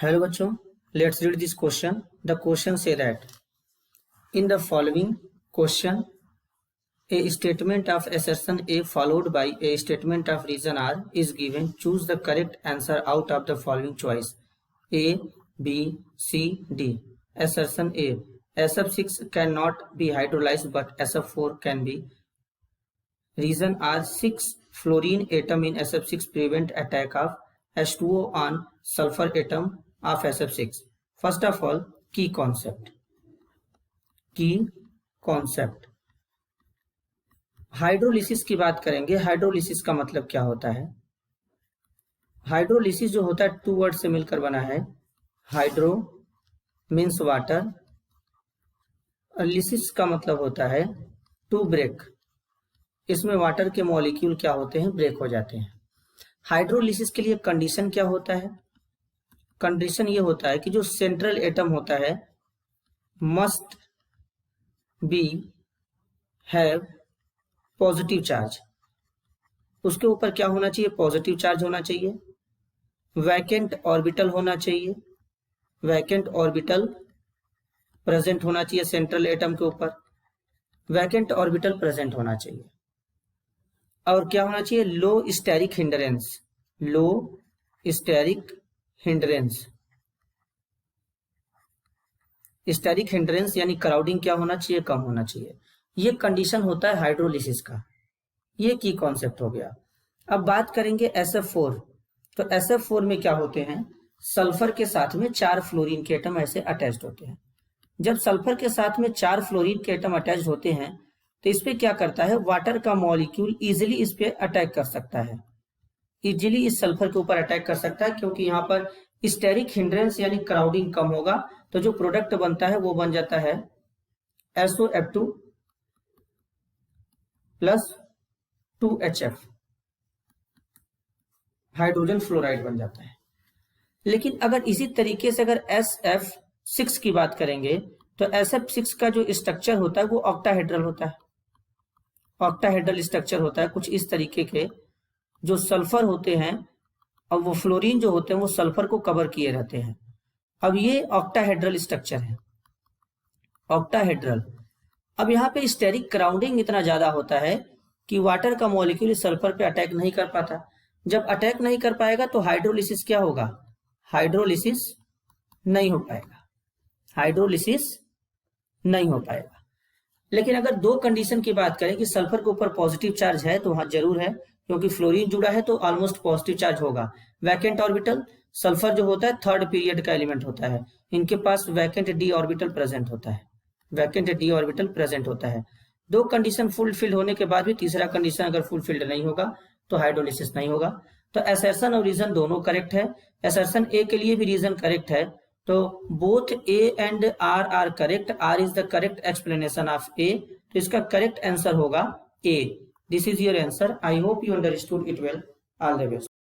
Hello बच्चों, let's read this question. The question say that in the following question, a statement of assertion A followed by a statement of reason R is given. Choose the correct answer out of the following choice: A, B, C, D. Assertion A: SF6 cannot be hydrolyzed but SF4 can be. Reason R: 6 fluorine atom in SF6 prevent attack of H2O on sulfur atom of SF6. First of all, key concept. Hydrolysis की बात करेंगे। Hydrolysis का मतलब क्या होता है? Hydrolysis जो होता है टू वर्ड से मिलकर बना है। हाइड्रो मीन्स वाटर, लिसिस का मतलब होता है टू ब्रेक। इसमें वाटर के मॉलिक्यूल क्या होते हैं? ब्रेक हो जाते हैं। हाइड्रोलिसिस के लिए कंडीशन क्या होता है? कंडीशन ये होता है कि जो सेंट्रल एटम होता है must be have positive charge. उसके ऊपर क्या होना चाहिए? पॉजिटिव चार्ज होना चाहिए। वैकेंट ऑर्बिटल होना चाहिए। वैकेंट ऑर्बिटल प्रेजेंट होना चाहिए सेंट्रल एटम के ऊपर। वैकेंट ऑर्बिटल प्रेजेंट होना चाहिए। और क्या होना चाहिए? लो स्टेरिक हिंडरेंस। लो स्टेरिक हिंडरेंस। स्टेरिक हिंडरेंस यानी क्राउडिंग क्या होना चाहिए? कम होना चाहिए। ये कंडीशन होता है हाइड्रोलिसिस का। ये की कॉन्सेप्ट हो गया। अब बात करेंगे SF4। तो SF4 में क्या होते हैं? सल्फर के साथ में 4 फ्लोरीन के एटम ऐसे अटैच्ड होते हैं। जब सल्फर के साथ में 4 फ्लोरीन के एटम अटैच्ड होते हैं तो इस पे क्या करता है? वाटर का मॉलिक्यूल इजिली इस पे अटैक कर सकता है। इजिली इस सल्फर के ऊपर अटैक कर सकता है क्योंकि यहाँ पर स्टेरिक हिंड्रेंस यानी क्राउडिंग कम होगा। तो जो प्रोडक्ट बनता है वो बन जाता है SOF2 plus 2HF, hydrogen fluoride बन जाता है। लेकिन अगर इसी तरीके से अगर SF6 की बात करेंगे तो SF6 का जो स्ट्रक्चर होता है वो ऑक्टाहेड्रल होता है। ऑक्टाहेड्रल स्ट्रक्चर होता है कुछ इस तरीके के। जो सल्फर होते हैं और वो फ्लोरीन जो होते हैं वो सल्फर को कवर किए रहते हैं। अब ये ऑक्टाहेड्रल स्ट्रक्चर है, ऑक्टाहेड्रल। अब यहाँ पे स्टेरिक क्राउडिंग इतना ज्यादा होता है कि वाटर का मॉलिक्यूल सल्फर पे अटैक नहीं कर पाता। जब अटैक नहीं कर पाएगा तो हाइड्रोलिसिस क्या होगा? हाइड्रोलिसिस नहीं हो पाएगा। हाइड्रोलिसिस नहीं हो पाएगा। लेकिन अगर दो कंडीशन की बात करें कि सल्फर के ऊपर पॉजिटिव चार्ज है तो हाँ जरूर है, क्योंकि फ्लोरीन जुड़ा है तो ऑलमोस्ट पॉजिटिव चार्ज होगा। वैकेंट ऑर्बिटल, सल्फर जो होता है थर्ड पीरियड का एलिमेंट होता है, इनके पास वैकेंट डी ऑर्बिटल प्रेजेंट होता है। वैकेंट डी ऑर्बिटल प्रेजेंट होता है। दो कंडीशन फुलफिल होने के बाद भी तीसरा कंडीशन अगर फुलफिल्ड नहीं होगा तो हाइड्रोलिसिस नहीं होगा। तो असर्शन और रीजन दोनों करेक्ट है। असर्शन ए के लिए भी रीजन करेक्ट है। तो both A and R R correct. R is the correct explanation of A. तो इसका करेक्ट आंसर होगा A. This is your answer. I hope you understood it well. All the best.